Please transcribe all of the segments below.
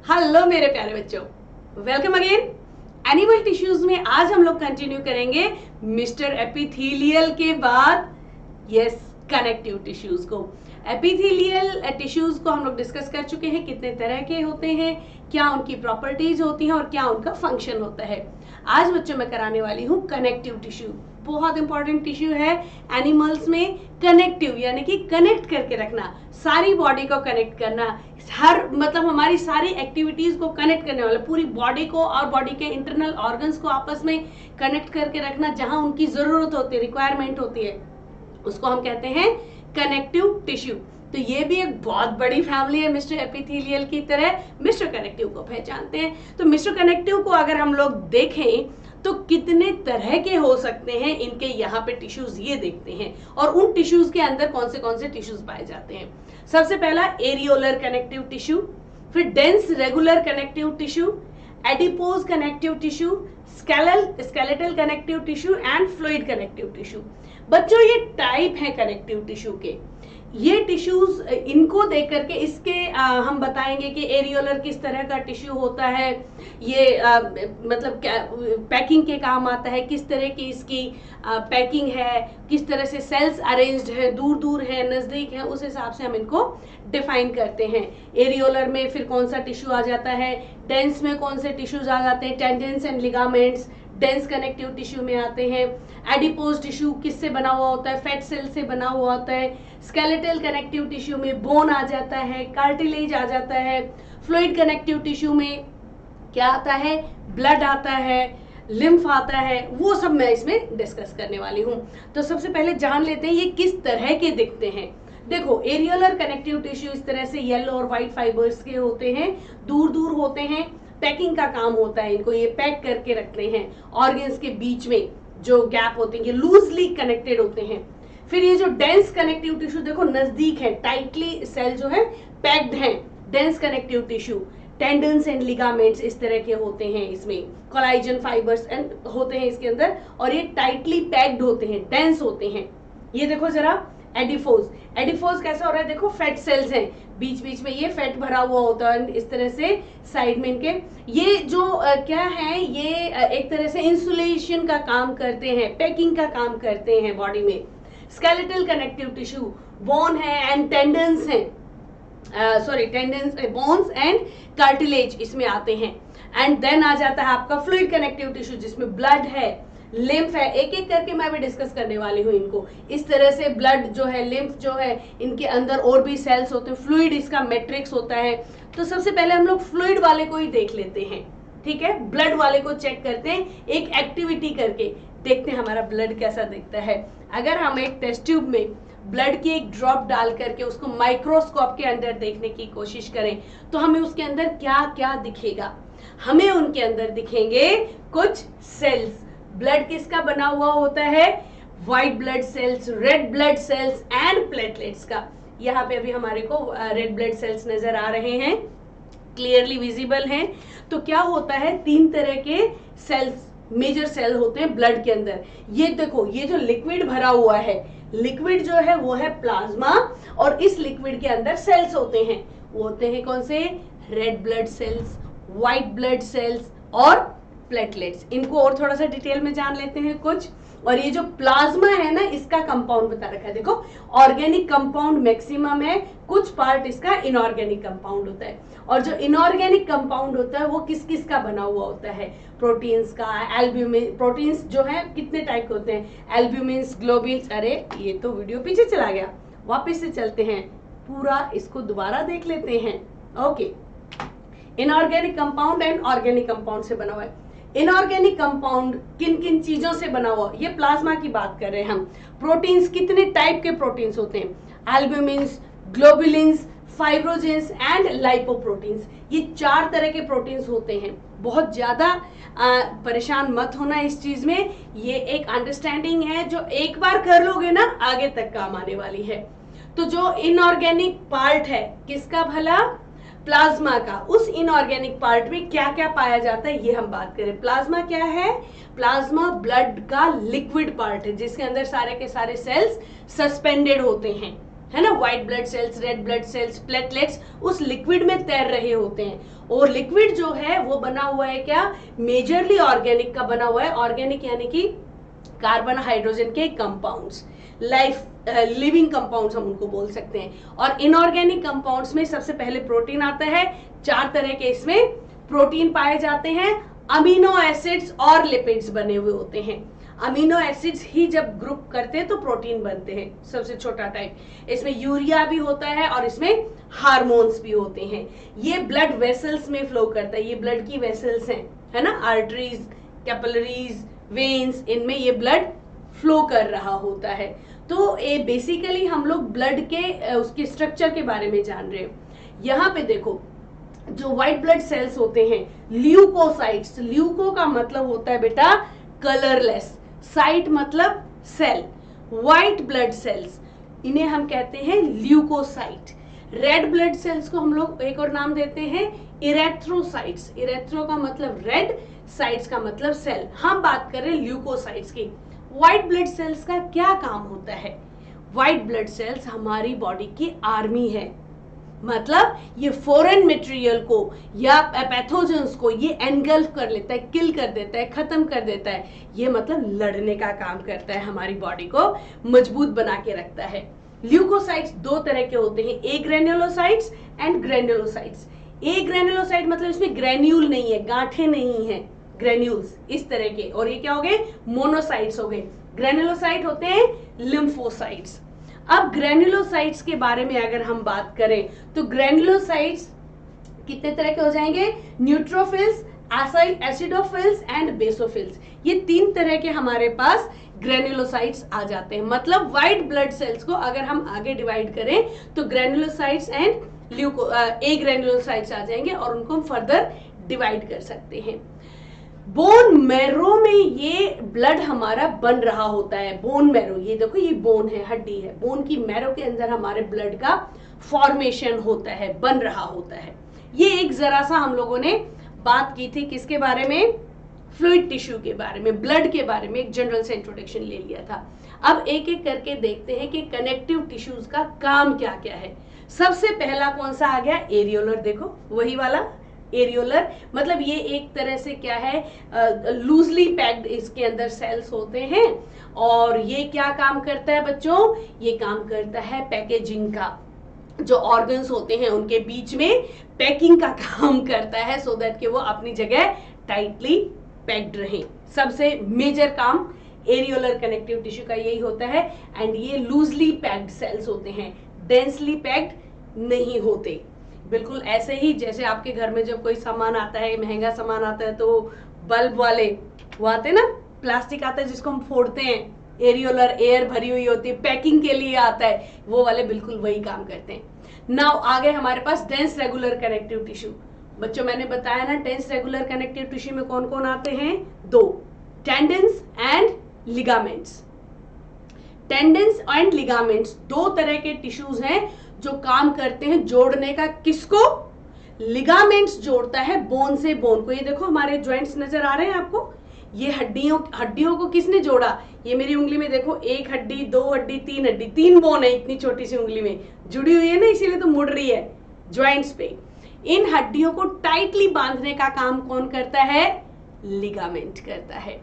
Hello मेरे प्यारे बच्चों, वेलकम अगेन। एनिमल टिश्यूज में आज हम लोग कंटिन्यू करेंगे मिस्टर एपिथेलियल के बाद यस कनेक्टिव टिश्यूज को। एपिथेलियल टिश्यूज को हम लोग डिस्कस कर चुके हैं, कितने तरह के होते हैं, क्या उनकी प्रॉपर्टीज होती हैं और क्या उनका फंक्शन होता है। आज बच्चों मैं कराने वाली हूँ कनेक्टिव टिश्यू। बहुत इंपॉर्टेंट टिश्यू है एनिमल्स में। कनेक्टिव यानी कि कनेक्ट करके रखना, सारी बॉडी को कनेक्ट करना, हर मतलब हमारी सारी एक्टिविटीज को कनेक्ट करने वाला, पूरी बॉडी को और बॉडी के इंटरनल ऑर्गन्स को आपस में कनेक्ट करके रखना, जहां उनकी जरूरत होती है, रिक्वायरमेंट होती है, उसको हम कहते हैं कनेक्टिव टिश्यू। तो ये भी एक बहुत बड़ी फैमिली है मिस्टर एपिथेलियल की तरह। मिस्टर कनेक्टिव को पहचानते हैं, तो मिस्टर कनेक्टिव को अगर हम लोग देखें तो कितने तरह के हो सकते हैं इनके यहाँ पे टिश्यूज, ये देखते हैं। और उन टिश्यूज के अंदर कौन से टिश्यूज पाए जाते हैं। सबसे पहला एरियोलर कनेक्टिव टिश्यू, फिर dense regular connective tissue, adipose connective tissue, skeletal connective tissue and fluid connective tissue. बच्चों ये टाइप है कनेक्टिव टिश्यू के। ये टिश्यूज, इनको देख करके इसके हम बताएंगे कि एरियोलर किस तरह का टिश्यू होता है, ये मतलब पैकिंग के काम आता है, किस तरह की इसकी पैकिंग है, किस तरह से सेल्स अरेंज्ड है, दूर दूर है, नजदीक है, उस हिसाब से हम इनको डिफाइन करते हैं। एरियोलर में फिर कौन सा टिश्यू आ जाता है, डेंस में कौन से टिश्यूज आ जाते हैं, tendons and ligaments dense connective tissue में आते हैं। एडिपोज टिश्यू किससे बना हुआ होता है, फैट सेल से बना हुआ होता है। स्केलेटल कनेक्टिव टिश्यू में बोन आ जाता है, कार्टिलेज आ जाता है। फ्लूइड कनेक्टिव टिश्यू में क्या आता है, ब्लड आता है, लिम्फ आता है, वो सब मैं इसमें डिस्कस करने वाली हूँ। तो सबसे पहले जान लेते हैं ये किस तरह के दिखते हैं। देखो एरियोलर कनेक्टिव टिश्यू इस तरह से येलो और व्हाइट फाइबर्स के होते हैं, दूर दूर होते हैं, पैकिंग का काम होता है, इनको ये पैक करके रखते हैं। ऑर्गन्स के बीच में जो गैप होते हैं ये लूजली कनेक्टेड होते हैं। फिर ये जो डेंस कनेक्टिव टिश्यू देखो नजदीक है, टाइटली सेल जो है पैक्ड है, dense connective tissue. Tendons and ligaments इस तरह के होते हैं, इसमें कोलाजन फाइबर्स एंड होते हैं इसके अंदर, और ये टाइटली पैक्ड होते हैं, डेंस होते हैं। ये देखो जरा एडिपोज, एडिपोज कैसा हो रहा है, देखो फैट सेल्स हैं, बीच बीच में ये फैट भरा हुआ होता है, इस तरह से साइड में इनके ये जो क्या है, ये एक तरह से इंसुलेशन का काम करते हैं, पैकिंग का काम करते हैं बॉडी में। स्केलेटल कनेक्टिव टिश्यू बोन है एंड टेंडन्स है, टेंडन्स, बोन्स एंड कार्टिलेज इसमें आते हैं। एंड देन आ जाता है आपका फ्लूइड कनेक्टिव टिश्यू जिसमें ब्लड है, लिम्फ है, एक एक करके मैं भी डिस्कस करने वाली हूँ इनको। इस तरह से ब्लड जो है, लिम्फ जो है, इनके अंदर और भी सेल्स होते हैं, फ्लूइड इसका मैट्रिक्स होता है। तो सबसे पहले हम लोग फ्लूइड वाले को ही देख लेते हैं, ठीक है। ब्लड वाले को चेक करते हैं, एक एक्टिविटी करके देखते हैं हमारा ब्लड कैसा दिखता है। अगर हम एक टेस्ट ट्यूब में ब्लड की एक ड्रॉप डाल करके उसको माइक्रोस्कोप के अंदर देखने की कोशिश करें तो हमें उसके अंदर क्या क्या दिखेगा। हमें उनके अंदर दिखेंगे कुछ सेल्स। ब्लड किसका बना हुआ होता है, white blood cells, red blood cells and platelets का। यहाँ पे अभी हमारे को रेड ब्लड सेल्स नजर आ रहे हैं, क्लियरली विजिबल हैं। तो क्या होता है, तीन तरह के सेल्स, मेजर सेल होते हैं ब्लड के अंदर। ये देखो, ये जो लिक्विड भरा हुआ है, लिक्विड जो है वो है प्लाज्मा, और इस लिक्विड के अंदर सेल्स होते हैं, वो होते हैं कौन से, red blood cells, white blood cells और प्लेटलेट्स। इनको और थोड़ा सा डिटेल में जान लेते हैं कुछ। और ये जो प्लाज्मा है ना, इसका कंपाउंड बता रखा है, देखो ऑर्गेनिक कंपाउंड मैक्सिमम है, कुछ पार्ट इसका इनऑर्गेनिक कंपाउंड होता है। और जो इनऑर्गेनिक कंपाउंड होता है वो किस किस का बना हुआ होता है, प्रोटीन्स का, एल्ब्यूमिन। प्रोटीन्स जो है कितने टाइप के होते हैं, एल्ब्यूमिन्स, ग्लोबिन्स। अरे ये तो वीडियो पीछे चला गया, वापस से चलते हैं, पूरा इसको दोबारा देख लेते हैं। Okay, inorganic compound and organic compound से बना हुआ है। इनऑर्गेनिक कंपाउंड किन किन चीजों से बना हुआ, ये प्लाज्मा की बात कर रहे हैं हम। प्रोटीन्स, कितने टाइप के प्रोटीन्स होते हैं, एल्ब्यूमिन्स, ग्लोबुलिन्स, फाइब्रोजेंस एंड लाइपोप्रोटीन्स। ये चार तरह के प्रोटीन्स होते हैं। बहुत ज्यादा परेशान मत होना इस चीज में, ये एक अंडरस्टैंडिंग है जो एक बार कर लोगे ना आगे तक काम आने वाली है। तो जो इनऑर्गेनिक पार्ट है किसका भला, प्लाज्मा का, उस इनऑर्गेनिक पार्ट में क्या क्या पाया जाता है ये हम बात करें। प्लाज्मा क्या है, प्लाज्मा ब्लड का लिक्विड पार्ट है जिसके अंदर सारे के सारे सेल्स सस्पेंडेड होते हैं, है ना, white blood cells, red blood cells, platelets उस लिक्विड में तैर रहे होते हैं। और लिक्विड जो है वो बना हुआ है क्या, मेजरली ऑर्गेनिक का बना हुआ है। ऑर्गेनिक यानी कि कार्बन हाइड्रोजन के कंपाउंड्स, लिविंग कंपाउंड्स हम उनको बोल सकते हैं। और इनऑर्गेनिक कंपाउंड्स में सबसे पहले प्रोटीन आता है। 4 तरह के इसमें प्रोटीन पाए जाते हैं। अमीनो एसिड्स और लिपिड्स बने हुए होते हैं। अमीनो एसिड्स ही जब ग्रुप करते हैं तो प्रोटीन बनते हैं, सबसे छोटा टाइप। इसमें यूरिया भी होता है और इसमें हार्मोन्स भी होते हैं। ये ब्लड वेसल्स में फ्लो करता है, ये ब्लड की वेसल्स हैं, है ना, आर्टरीज, कैपिलरीज, वेन्स, इनमें ये ब्लड फ्लो कर रहा होता है। तो ये बेसिकली हम लोग ब्लड के उसके स्ट्रक्चर के बारे में जान रहे हैं। यहाँ पे देखो जो व्हाइट ब्लड सेल्स होते हैं, ल्यूकोसाइट्स, ल्यूको का मतलब होता है बेटा कलरलेस, साइट मतलब सेल, व्हाइट ब्लड सेल्स इन्हें हम कहते हैं ल्यूकोसाइट। रेड ब्लड सेल्स को हम लोग एक और नाम देते हैं इरेथ्रोसाइट्स। इरेथ्रो का मतलब रेड, साइट्स का मतलब सेल। हम बात कर रहे हैं ल्यूकोसाइट्स की। व्हाइट ब्लड सेल्स का क्या काम होता है? व्हाइट ब्लड सेल्स हमारी बॉडी की आर्मी है, मतलब ये फॉरेन मटेरियल को या पैथोजेंस को ये एनगल्फ कर लेता है, किल कर देता है, खत्म कर देता है। ये मतलब लड़ने का काम करता है, हमारी बॉडी को मजबूत बना के रखता है। ल्यूकोसाइट्स 2 तरह के होते हैं, ए granulocytes and granulocytes. A granulocyte मतलब इसमें ग्रेन्यूल नहीं है, गांठें नहीं है, ग्रेन्यूल्स इस तरह के। और ये क्या हो गए, मोनोसाइट्स हो गए। ग्रेन्युलोसाइट होते हैं लिम्फोसाइट्स। अब ग्रेन्युलोसाइट्स के बारे में अगर हम बात करें तो ग्रेन्युलोसाइट्स कितने तरह के हो जाएंगे, न्यूट्रोफिल्स, एसिडोफिल्स एंड बेसोफिल्स। ये 3 तरह के हमारे पास ग्रेन्युलोसाइट्स आ जाते हैं। मतलब व्हाइट ब्लड सेल्स को अगर हम आगे डिवाइड करें तो ग्रेन्युलोसाइट्स एंड ए ग्रेन्युलोसाइट्स आ जाएंगे और उनको हम फर्दर डिवाइड कर सकते हैं। बोन मैरो में ये ब्लड हमारा बन रहा होता है। बोन मैरो, ये देखो ये बोन है, हड्डी है, बोन की मैरो के अंदर हमारे ब्लड का फॉर्मेशन होता है, बन रहा होता है। ये एक जरा सा हम लोगों ने बात की थी किसके बारे में, फ्लूइड टिश्यू के बारे में, ब्लड के बारे में एक जनरल से इंट्रोडक्शन ले लिया था। अब एक एक करके देखते हैं कि कनेक्टिव टिश्यूज का काम क्या क्या है। सबसे पहला कौन सा आ गया, एरियोलर। देखो वही वाला एरियोलर, मतलब ये एक तरह से क्या है, लूजली पैक्ड इसके अंदर सेल्स होते हैं। और ये क्या काम करता है बच्चों, ये काम करता है पैकेजिंग का। जो ऑर्गन्स होते हैं उनके बीच में पैकिंग का काम करता है, सो दैट कि वो अपनी जगह टाइटली पैक्ड रहें। सबसे मेजर काम एरियोलर कनेक्टिव टिश्यू का यही होता है। एंड ये लूजली पैक्ड सेल्स होते हैं, डेंसली पैक्ड नहीं होते। बिल्कुल ऐसे ही जैसे आपके घर में जब कोई सामान आता है, महंगा सामान आता है, तो बल्ब वाले वो आते हैं ना, प्लास्टिक आता है जिसको हम फोड़ते हैं, एरियोलर एयर भरी हुई होती है, पैकिंग के लिए आता है, वो वाले बिल्कुल वही काम करते हैं। नाउ आगे हमारे पास डेंस रेगुलर कनेक्टिव टिश्यू। बच्चों मैंने बताया ना, डेंस रेगुलर कनेक्टिव टिश्यू में कौन कौन आते हैं, 2, tendons and ligaments. Tendons and ligaments 2 तरह के टिश्यूज हैं जो काम करते हैं जोड़ने का। किसको, लिगामेंट्स जोड़ता है बोन से बोन को। ये देखो हमारे जॉइंट्स नजर आ रहे हैं आपको, ये हड्डियों को किसने जोड़ा, ये मेरी उंगली में देखो, 1 हड्डी, 2 हड्डी, 3 हड्डी, 3 बोन है इतनी छोटी सी उंगली में जुड़ी हुई है ना, इसीलिए तो मुड़ रही है जॉइंट्स पे। इन हड्डियों को टाइटली बांधने का काम कौन करता है, लिगामेंट करता है।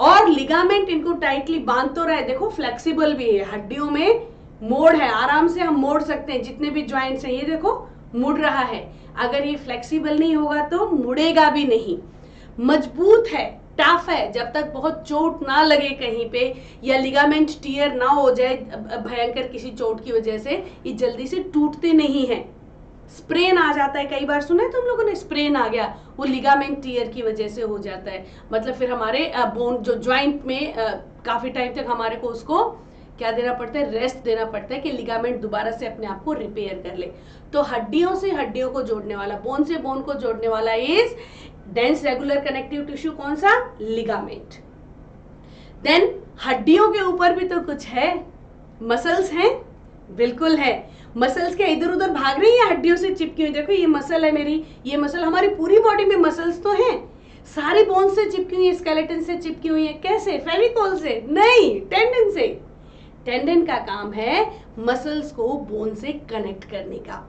और लिगामेंट इनको टाइटली बांध तो रहा है, देखो फ्लेक्सिबल भी है, हड्डियों में मोड़ है, आराम से हम मोड़ सकते हैं। जितने भी जॉइंट्स हैं ये देखो मुड़ रहा है। अगर ये फ्लेक्सिबल नहीं होगा तो मुड़ेगा भी नहीं। मजबूत है, टफ है, जब तक बहुत चोट ना लगे कहीं पे या लिगामेंट टियर ना हो जाए भयंकर किसी चोट की वजह से, ये जल्दी से टूटते नहीं है। स्प्रेन आ जाता है, कई बार सुना है तुम लोगों ने, स्प्रेन आ गया, वो लिगामेंट टियर की वजह से हो जाता है। मतलब फिर हमारे बोन जो ज्वाइंट में काफी टाइम तक हमारे को उसको क्या देना पड़ता है, रेस्ट देना पड़ता है कि लिगामेंट दोबारा से अपने आप को रिपेयर कर ले। तो हड्डियों से हड्डियों को जोड़ने वाला, बोन से बोन को जोड़ने वाला is dense regular connective tissue, कौन सा, लिगामेंट। देन हड्डियों के ऊपर भी तो कुछ है, मसल्स हैं, बिल्कुल है। मसल्स के इधर उधर भाग रही है, हड्डियों से चिपकी हुई। देखो ये मसल है मेरी, ये मसल, हमारी पूरी बॉडी में मसल्स तो हैं, सारी बोन से चिपकी हुई है, स्केलेटन से चिपकी हुई है। कैसे, फेविकोल से नहीं, टेंडन से। टेंडन का काम है मसल्स को बोन से कनेक्ट करने का।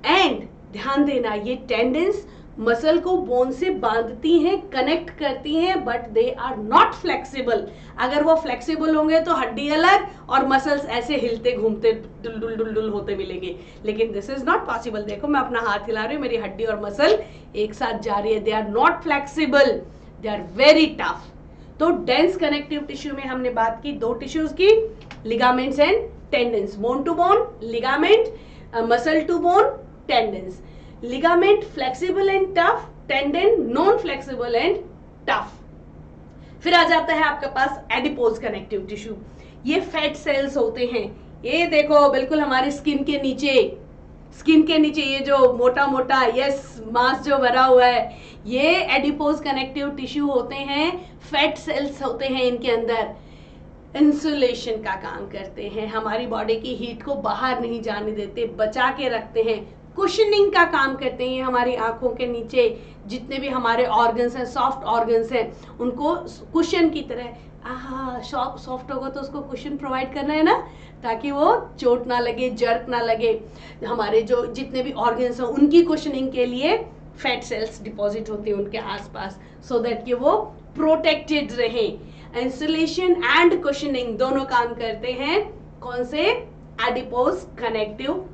एंड ध्यान देना, ये टेंडेंस मसल को बोन से बांधती हैं, कनेक्ट करती हैं, but they are not flexible. अगर वो फ्लेक्सिबल होंगे तो हड्डी अलग और मसल्स ऐसे हिलते घूमते डुल डुल डुल डुल होते मिलेंगे, लेकिन दिस इज नॉट पॉसिबल। देखो मैं अपना हाथ हिला रही हूँ, मेरी हड्डी और मसल एक साथ जा रही है। They are not flexible, they are very tough. तो डेंस कनेक्टिव टिश्यू में हमने बात की दो टिश्यूज की, ligaments and tendons. Bone to bone ligament, muscle to bone tendons. Ligament flexible and tough, tendon non flexible and tough. फिर आ जाता है आपके पास एडिपोज कनेक्टिव टिश्यू। ये फैट सेल्स होते हैं, ये देखो बिल्कुल हमारे स्किन के नीचे ये जो मोटा मोटा यस मांस जो भरा हुआ है, ये एडिपोज कनेक्टिव टिश्यू होते हैं। फैट सेल्स होते हैं इनके अंदर, इंसुलेशन का काम करते हैं, हमारी बॉडी की हीट को बाहर नहीं जाने देते, बचा के रखते हैं। कुशनिंग का काम करते हैं, हमारी आंखों के नीचे जितने भी हमारे ऑर्गन्स हैं, सॉफ्ट ऑर्गन्स हैं, उनको कुशन की तरह, सॉफ्ट होगा तो उसको कुशन प्रोवाइड करना है ना, ताकि वो चोट ना लगे, जर्क ना लगे। हमारे जो जितने भी ऑर्गन्स हैं उनकी कुशनिंग के लिए फैट सेल्स डिपॉजिट होते हैं उनके आसपास, सो दैट कि वो प्रोटेक्टेड रहे। इंसुलेशन एंड कुशनिंग दोनों काम करते हैं कौन से? Adipose connective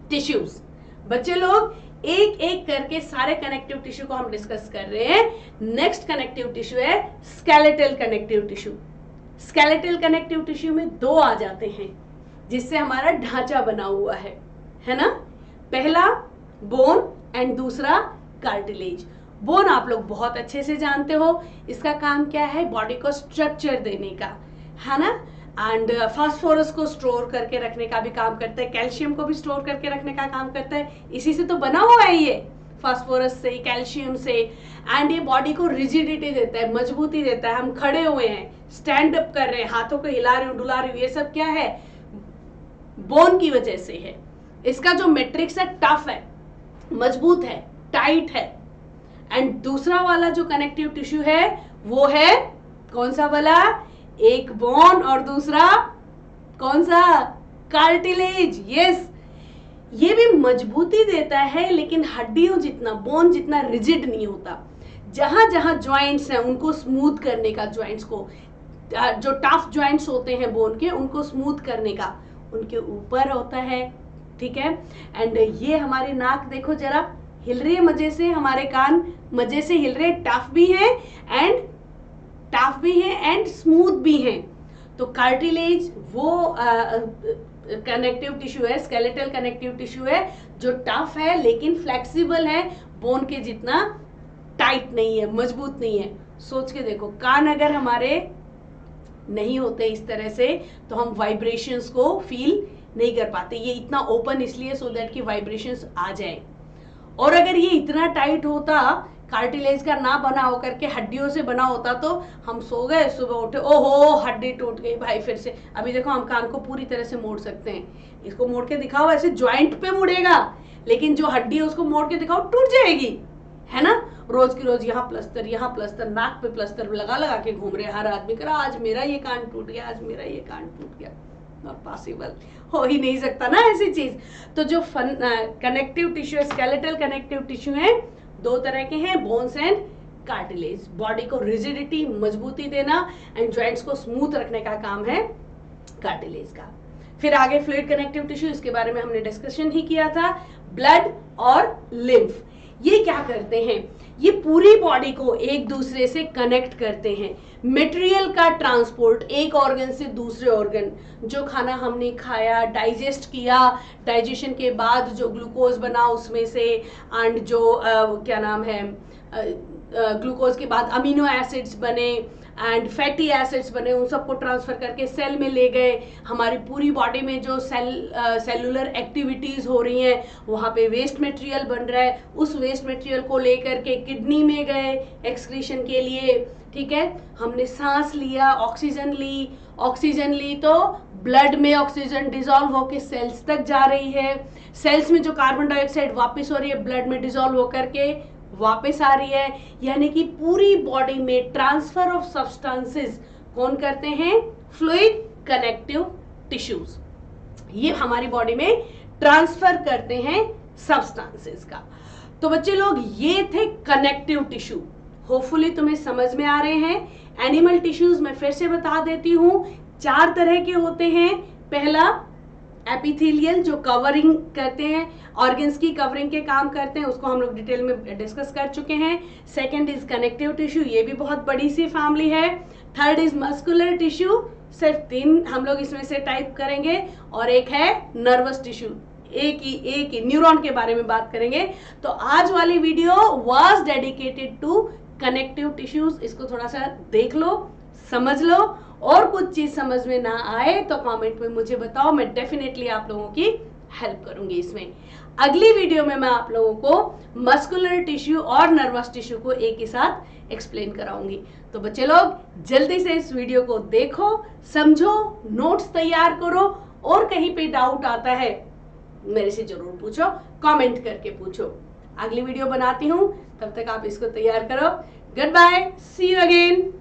tissues. बच्चे लोग एक एक करके सारे कनेक्टिव टिश्यू को हम डिस्कस कर रहे हैं। नेक्स्ट कनेक्टिव टिश्यू है skeletal connective tissue. Skeletal connective tissue में दो आ जाते हैं जिससे हमारा ढांचा बना हुआ है ना। पहला बोन एंड दूसरा कार्टिलेज। बोन आप लोग बहुत अच्छे से जानते हो, इसका काम क्या है? बॉडी को स्ट्रक्चर देने का, है ना। एंड फास्फोरस को स्टोर करके रखने का भी काम करता है, कैल्शियम को भी स्टोर करके रखने का काम करता है। इसी से तो बना हुआ है ये, फास्फोरस से, कैल्शियम से। एंड ये बॉडी को रिजिडिटी देता है, मजबूती देता है। हम खड़े हुए हैं, स्टैंड अप कर रहे हैं, हाथों को हिला रहे हो, डुला रहे हो, ये सब क्या है? बोन की वजह से है। इसका जो मैट्रिक्स है टफ है, मजबूत है, टाइट है। एंड दूसरा वाला जो कनेक्टिव टिश्यू है वो है कौन सा वाला? एक बोन और दूसरा कौन सा? कार्टिलेज। यस, ये भी मजबूती देता है लेकिन हड्डियों जितना, बोन जितना रिजिड नहीं होता। जहां जहां जॉइंट्स हैं उनको स्मूथ करने का, जॉइंट्स को, जो टफ जॉइंट्स होते हैं बोन के, उनको स्मूथ करने का उनके ऊपर होता है, ठीक है। एंड ये हमारी नाक देखो जरा हिल रही है मजे से, हमारे कान मजे से हिल रहे हैं, टफ भी है एंड स्मूथ भी है। तो कार्टिलेज वो कनेक्टिव टिश्यू है, स्केलेटल कनेक्टिव टिश्यू है जो टफ है लेकिन फ्लेक्सिबल है, बोन के जितना टाइट नहीं है, मजबूत नहीं है। सोच के देखो, कान अगर हमारे नहीं होते इस तरह से तो हम वाइब्रेशंस को फील नहीं कर पाते। ये इतना ओपन इसलिए सो दैट कि वाइब्रेशंस आ जाए। और अगर ये इतना टाइट होता, कार्टिलेज का ना बना होकर के हड्डियों से बना होता, तो हम सो गए, सुबह उठे, ओहो हड्डी टूट गई भाई, फिर से। अभी देखो हम कान को पूरी तरह से मोड़ सकते हैं, इसको मोड़ के दिखाओ, ऐसे ज्वाइंट पे मुड़ेगा, लेकिन जो हड्डी है उसको मोड़ के दिखाओ, टूट जाएगी, है ना। रोज की रोज यहाँ प्लस्तर, नाक पे प्लस्तर लगा लगा के घूम रहे हर आदमी, कह रहा आज मेरा ये कान टूट गया, आज मेरा ये कान टूट गया। नॉट पॉसिबल, हो ही नहीं सकता ना ऐसी चीज। तो जो connective tissue, skeletal connective tissue है, दो तरह के हैं, बोन्स एंड कार्टिलेज। बॉडी को रिजिडिटी, मजबूती देना एंड जॉइंट्स को स्मूथ रखने का काम है कार्टिलेज का। फिर आगे फ्लूइड कनेक्टिव टिश्यू, इसके बारे में हमने डिस्कशन ही किया था। ब्लड और लिम्फ, ये क्या करते हैं? ये पूरी बॉडी को एक दूसरे से कनेक्ट करते हैं। मटेरियल का ट्रांसपोर्ट एक ऑर्गन से दूसरे ऑर्गन, जो खाना हमने खाया, डाइजेस्ट किया, डाइजेशन के बाद जो ग्लूकोज बना उसमें से, एंड जो क्या नाम है, ग्लूकोज के बाद अमीनो एसिड्स बने एंड फैटी एसिड्स बने, उन सबको ट्रांसफर करके सेल में ले गए। हमारी पूरी बॉडी में जो सेलुलर एक्टिविटीज हो रही हैं, वहाँ पे वेस्ट मटेरियल बन रहा है, उस वेस्ट मटेरियल को लेकर के किडनी में गए एक्सक्रीशन के लिए, ठीक है। हमने सांस लिया, ऑक्सीजन ली तो ब्लड में ऑक्सीजन डिसॉल्व होकर सेल्स तक जा रही है, सेल्स में जो कार्बन डाइऑक्साइड वापस हो रही है, ब्लड में डिसॉल्व होकर के वापस आ रही है। यानी कि पूरी बॉडी में ट्रांसफर ऑफ सब्सटेंसेस कौन करते हैं? फ्लूइड कनेक्टिव टिश्यूज, ये हमारी बॉडी में ट्रांसफर करते हैं सब्सटेंसेस का। तो बच्चे लोग ये थे कनेक्टिव टिश्यू, होपफुली तुम्हें समझ में आ रहे हैं। एनिमल टिश्यूज मैं फिर से बता देती हूँ, 4 तरह के होते हैं। पहला एपिथेलियल, जो कवरिंग करते हैं, ऑर्गन्स की कवरिंग के काम करते हैं, उसको हम लोग डिटेल में डिस्कस कर चुके हैं। सेकंड इज कनेक्टिव टिश्यू, ये भी बहुत बड़ी सी फैमिली है। थर्ड इज मस्कुलर टिश्यू, सिर्फ 3 हम लोग इसमें से टाइप करेंगे, और एक है नर्वस टिश्यू, एक ही न्यूरॉन के बारे में बात करेंगे। तो आज वाली video was dedicated to connective tissues. इसको थोड़ा सा देख लो, समझ लो, और कुछ चीज समझ में ना आए तो कमेंट में मुझे बताओ, मैं डेफिनेटली आप लोगों की हेल्प करूंगी इसमें। अगली वीडियो में मैं आप लोगों को मस्कुलर टिश्यू और नर्वस टिश्यू को एक ही साथ एक्सप्लेन कराऊंगी। तो बच्चे लोग जल्दी से इस वीडियो को देखो, समझो, नोट्स तैयार करो, और कहीं पे डाउट आता है मेरे से जरूर पूछो, कमेंट करके पूछो। अगली वीडियो बनाती हूं, तब तक आप इसको तैयार करो। Good bye, see you again.